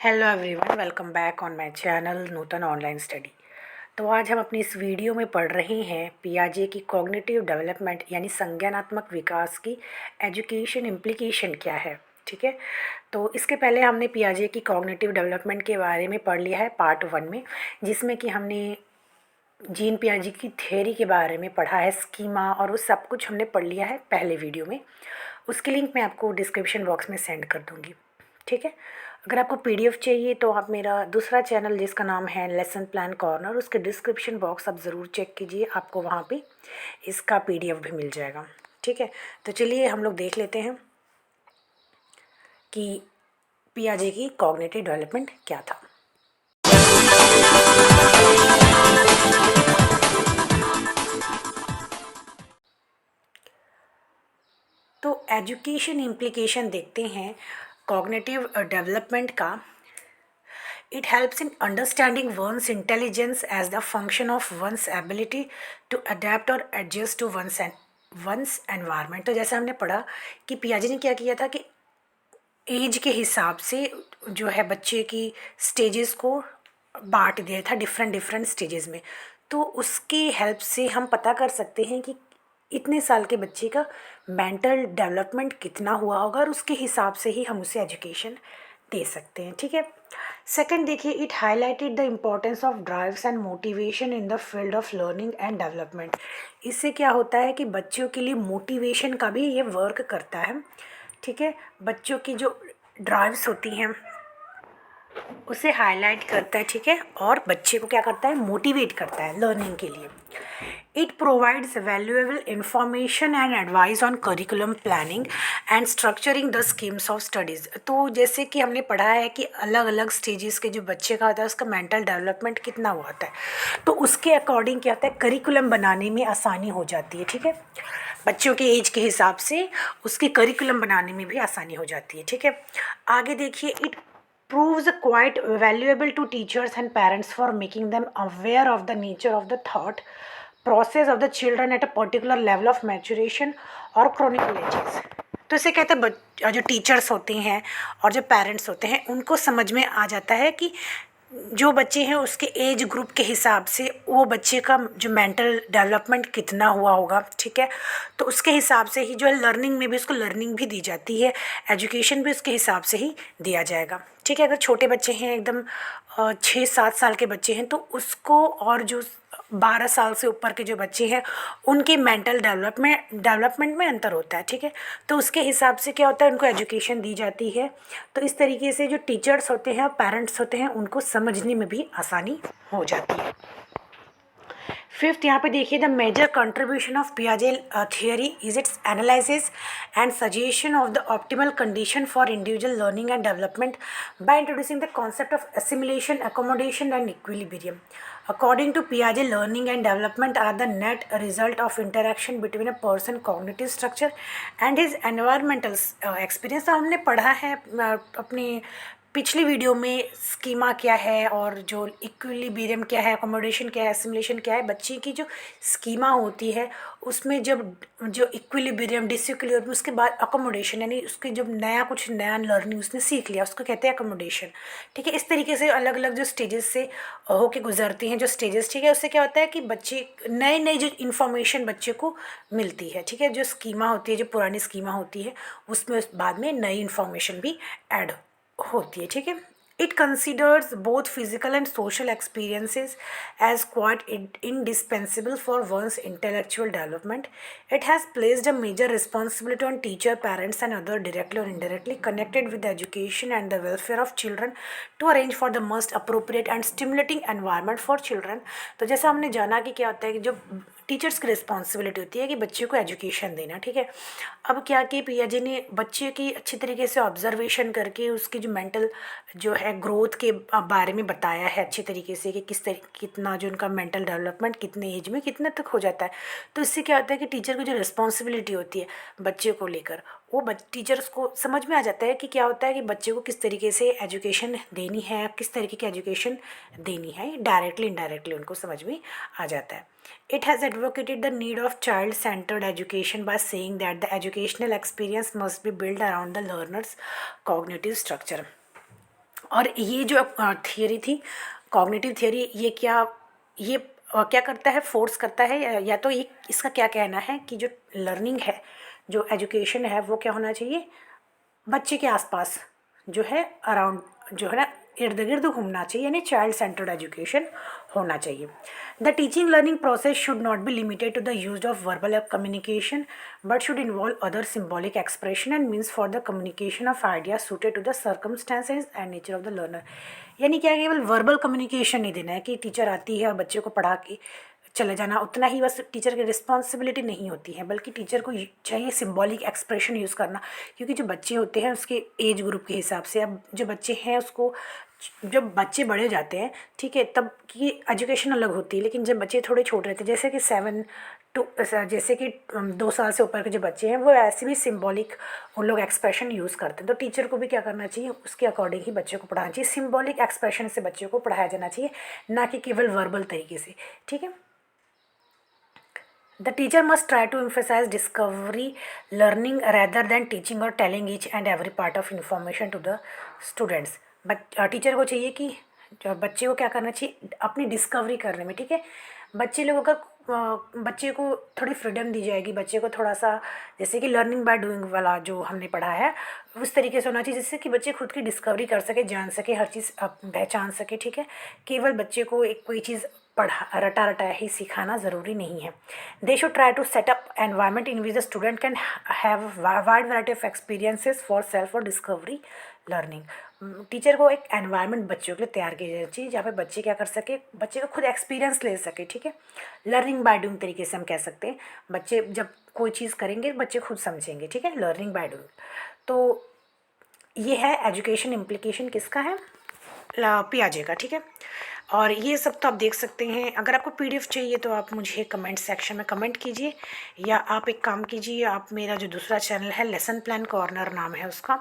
Hello everyone, welcome back on my channel Nutan online study. तो आज हम अपनी इस वीडियो में पढ़ रहे हैं पियाजे की कॉग्निटिव डेवलपमेंट यानी संज्ञानात्मक विकास की एजुकेशन इम्प्लीकेशन क्या है। ठीक है, तो इसके पहले हमने पियाजे की कॉग्निटिव डेवलपमेंट के बारे में पढ़ लिया है पार्ट 1 में, जिसमें कि हमने जीन पियाजे की थ्योरी के बारे में पढ़ा है, स्कीमा और वो सब कुछ हमने पढ़ लिया है पहले वीडियो में। उसकी लिंक मैं आपको डिस्क्रिप्शन बॉक्स में सेंड कर दूँगी। ठीक है, अगर आपको पीडीएफ चाहिए तो आप मेरा दूसरा चैनल जिसका नाम है लेसन प्लान कॉर्नर, उसके डिस्क्रिप्शन बॉक्स आप ज़रूर चेक कीजिए, आपको वहाँ पे इसका पीडीएफ भी मिल जाएगा। ठीक है, तो चलिए हम लोग देख लेते हैं कि पियाजे की कॉग्निटिव डेवलपमेंट क्या था। तो एजुकेशन इम्प्लीकेशन देखते हैं कॉग्निटिव डेवलपमेंट का। It helps in understanding one's intelligence as the function of one's ability to adapt or adjust to one's environment। तो जैसे हमने पढ़ा कि पियाजे ने क्या किया था कि एज के हिसाब से जो है बच्चे की स्टेजेस को बांट दिया था डिफरेंट डिफरेंट स्टेजेस में। तो उसकी हेल्प से हम पता कर सकते हैं कि इतने साल के बच्चे का मेंटल डेवलपमेंट कितना हुआ होगा और उसके हिसाब से ही हम उसे एजुकेशन दे सकते हैं। ठीक है, सेकंड देखिए, it highlighted the importance of drives and motivation in the field of learning and development. इससे क्या होता है कि बच्चों के लिए मोटिवेशन का भी ये वर्क करता है। ठीक है, बच्चों की जो ड्राइव्स होती हैं उसे हाईलाइट करता है। ठीक है, और बच्चे को क्या करता है, मोटिवेट करता है लर्निंग के लिए। It provides valuable information and advice on curriculum planning and structuring the schemes of studies. तो जैसे कि हमने पढ़ा है कि अलग अलग स्टेजेस के जो बच्चे का होता है उसका मेंटल डेवलपमेंट कितना हुआ होता है, तो उसके अकॉर्डिंग क्या होता है, करिकुलम बनाने में आसानी हो जाती है। ठीक है, बच्चों के एज के हिसाब से उसके करिकुलम बनाने में भी आसानी हो जाती है। ठीक है, आगे देखिए, it proves quite valuable to teachers and parents for making them aware of the nature of the thought process of the children at a particular level of maturation or chronicle ages। तो इसे कहते हैं जो teachers होते हैं और जो parents होते हैं उनको समझ में आ जाता है कि जो बच्चे हैं उसके एज ग्रुप के हिसाब से वो बच्चे का जो मेंटल डेवलपमेंट कितना हुआ होगा। ठीक है, तो उसके हिसाब से ही जो है लर्निंग में भी उसको लर्निंग भी दी जाती है, एजुकेशन भी उसके हिसाब से ही दिया जाएगा। ठीक है, अगर छोटे बच्चे हैं एकदम 6-7 साल के बच्चे हैं तो उसको, और जो 12 साल से ऊपर के जो बच्चे हैं उनके मेंटल डेवलपमेंट में अंतर होता है। ठीक है, तो उसके हिसाब से क्या होता है, उनको एजुकेशन दी जाती है। तो इस तरीके से जो टीचर्स होते हैं और पेरेंट्स होते हैं उनको समझने में भी आसानी हो जाती है। फिफ्थ यहाँ पे देखिए, द मेजर कंट्रीब्यूशन ऑफ पियाजे theory is its analysis and suggestion of the optimal condition for individual learning and development by introducing the concept of assimilation, accommodation and equilibrium. According to Piaget, learning and development are the net result of interaction between a person's cognitive structure and his environmental experience। तो हमने पढ़ा है अपने पिछली video में schema क्या है और जो इक्विलिब्रियम क्या है, अकोमोडेशन क्या है, एसिमुलेशन क्या है। बच्चे की जो स्कीमा होती है उसमें जब जो इक्विलिब्रियम डिसइक्विलिब्रियम उसके बाद अकोमोडेशन, यानी उसके जब नया लर्निंग उसने सीख लिया उसको कहते हैं अकोमोडेशन। ठीक है, इस तरीके से अलग अलग जो स्टेजेस से होके गुजरती हैं जो स्टेजेस। ठीक है, उससे क्या होता है कि बच्चे नई नई जो इन्फॉर्मेशन बच्चे को मिलती है। ठीक है, जो स्कीमा होती है, जो पुरानी स्कीमा होती है उसमें बाद में नई इन्फॉर्मेशन भी ऐड होती है। ठीक है, it considers both physical and social experiences as quite indispensable for one's intellectual development. It has placed a major responsibility on teacher, parents and other directly or indirectly connected with the education and the welfare of children to arrange for the most appropriate and stimulating environment for children। तो जैसा हमने जाना कि क्या होता है कि जो टीचर्स की रिस्पॉन्सिबिलिटी होती है कि बच्चे को एजुकेशन देना। ठीक है, अब क्या कि पियाजे ने बच्चे की अच्छी तरीके से ऑब्जर्वेशन करके उसकी जो मेंटल जो है ग्रोथ के बारे में बताया है अच्छी तरीके से कि कितना जो उनका मेंटल डेवलपमेंट कितने एज में कितने तक हो जाता है। तो इससे क्या होता है कि टीचर की जो रिस्पॉन्सिबिलिटी होती है बच्चे को लेकर, वो टीचर्स को समझ में आ जाता है कि क्या होता है कि बच्चे को किस तरीके से एजुकेशन देनी है, किस तरीके की एजुकेशन देनी है, डायरेक्टली इनडायरेक्टली उनको समझ में आ जाता है। It has advocated the need of child-centered education by saying that the educational experience must be built around the learner's cognitive structure। और ये जो थियरी थी, कॉग्निटिव थियरी, ये क्या करता है, फोर्स करता है, या तो ये इसका क्या कहना है कि जो लर्निंग है, जो एजुकेशन है, वो क्या होना चाहिए, बच्चे के आसपास जो है, अराउंड जो है ना, इर्द गिर्द घूमना चाहिए, यानी चाइल्ड सेंटर्ड एजुकेशन होना चाहिए. The teaching learning process should not be limited to the use of verbal communication but should involve other symbolic expression and means for the communication of idea suited to the circumstances and nature of the learner. यानी क्या, केवल verbal communication नहीं देना है कि teacher आती है और बच्चे को पढ़ा के चले जाना, उतना ही बस टीचर की रिस्पॉन्सिबिलिटी नहीं होती है, बल्कि टीचर को चाहिए सिंबॉलिक एक्सप्रेशन यूज़ करना. क्योंकि जो बच्चे होते हैं उसके एज ग्रुप के हिसाब से, अब जो बच्चे हैं उसको, जब बच्चे बड़े जाते हैं, ठीक है, तब की एजुकेशन अलग होती है. लेकिन जब बच्चे थोड़े छोटे रहते हैं, जैसे कि 2 साल से ऊपर के जो बच्चे हैं, वो ऐसे भी सिंबॉलिक उन लोग एक्सप्रेशन यूज़ करते हैं. तो टीचर को भी क्या करना चाहिए, उसके अकॉर्डिंग ही बच्चे को पढ़ाना चाहिए. सिंबॉलिक एक्सप्रेशन से बच्चे को पढ़ाया जाना चाहिए, ना कि केवल वर्बल तरीके से. ठीक है. The teacher must try to emphasize discovery learning rather than teaching or telling each and every part of information to the students. But teacher को चाहिए कि जो बच्चे को क्या करना चाहिए, अपनी डिस्कवरी करने में. ठीक है. बच्चे लोगों का बच्चे को थोड़ी फ्रीडम दी जाएगी, बच्चे को थोड़ा सा, जैसे कि लर्निंग बाय डूइंग वाला जो हमने पढ़ा है, उस तरीके से होना चाहिए जिससे कि बच्चे खुद की डिस्कवरी कर सके, जान सके, हर चीज़ पहचान सके. ठीक है. केवल बच्चे को एक कोई चीज़ पढ़ा रटा रटाया ही सिखाना ज़रूरी नहीं है. They should try to set up environment in which the student can have wide variety of experiences for self और डिस्कवरी लर्निंग. टीचर को एक एनवायरनमेंट बच्चों के लिए तैयार किया जाना चाहिए जहाँ पे बच्चे क्या कर सके, बच्चे को खुद एक्सपीरियंस ले सके. ठीक है. लर्निंग बाय डूइंग तरीके से हम कह सकते हैं. बच्चे जब कोई चीज़ करेंगे, बच्चे खुद समझेंगे. ठीक है. Learning by doing. तो ये है एजुकेशन इम्प्लीकेशन किसका है, पियाजे का. ठीक है. और ये सब तो आप देख सकते हैं. अगर आपको पीडीएफ चाहिए तो आप मुझे कमेंट सेक्शन में कमेंट कीजिए, या आप एक काम कीजिए, आप मेरा जो दूसरा चैनल है, लेसन प्लान कॉर्नर नाम है उसका,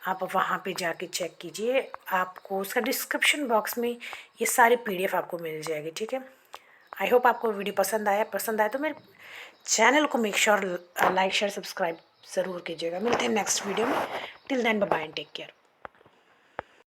आप वहाँ पे जाके चेक कीजिए. आपको उसका डिस्क्रिप्शन बॉक्स में ये सारी पीडीएफ आपको मिल जाएगी. ठीक है. आई होप आपको वीडियो पसंद आया तो मेरे चैनल को make sure like share subscribe ज़रूर कीजिएगा. मिलते हैं नेक्स्ट वीडियो में. Till then bye bye and take care.